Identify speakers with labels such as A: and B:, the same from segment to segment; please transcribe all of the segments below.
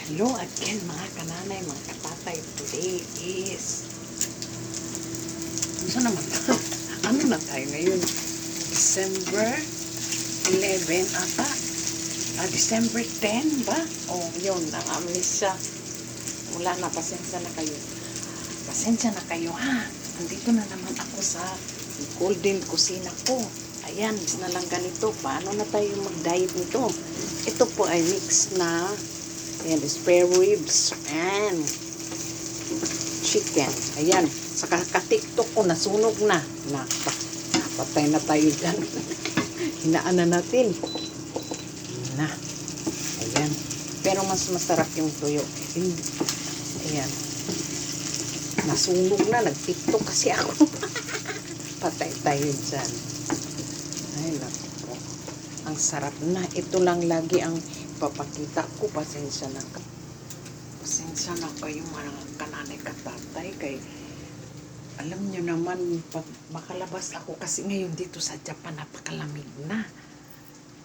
A: Hello again mga kananay, mga katatay. Today is ano naman ano na tayo ngayon? December 11 ata? December 10 ba? Oh, yun, nang-amnesia. Wala na, pasensya na kayo. Pasensya na kayo ha. Andito na naman ako sa golden kusina ko. Ayan, is na lang ganito. Paano na tayo mag-diet nito? Ito po ay mix na ayan, spare ribs and chicken. Ayan, saka ka-tiktok ko, nasunog na. Patay na tayo dyan. Hinaan na natin. Na. Ayan. Pero mas masarap yung tuyo. Ayan. Nasunog na. Nag-tiktok kasi ako. Patay tayo dyan. Ay, naku. Ang sarap na. Ito lang lagi ang papakita ko. Pasensya na kayo mga kananay katatay. Kay alam nyo naman, pag makalabas ako kasi ngayon dito sa Japan, napakalamig na.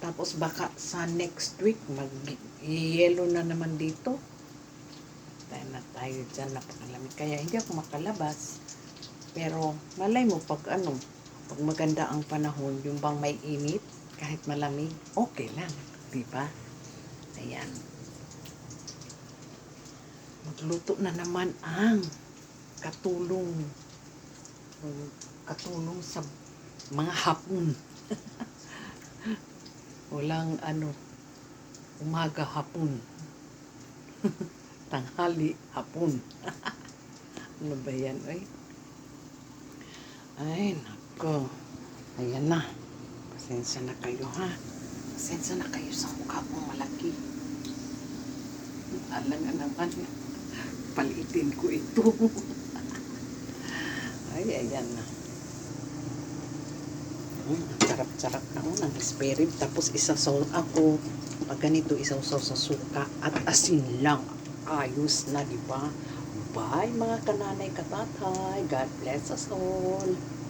A: Tapos baka sa next week, mag-yellow na naman dito. Tayo na tayo dyan, napakalamig. Kaya hindi ako makalabas. Pero malay mo, pag maganda ang panahon, yung bang may init, kahit malamig, okay lang. Diba? Ayan. Magluto na naman ang katulong sa mga hapon. Walang umaga hapon. Tanghali hapon. Ano ba yan, oy? Ay, nako. Ayan na. Pasensya na kayo, ha? Pasensya na kayo sa mukha kong malaki. Alam nga naman, palitin ko ito. Ay, ayan na. Sarap-sarap na ng spare rib. Tapos isasaw ako. Pag ganito, isasaw sa suka at asin lang. Ayos na, di ba? Bye, mga kananay katatay. God bless us all.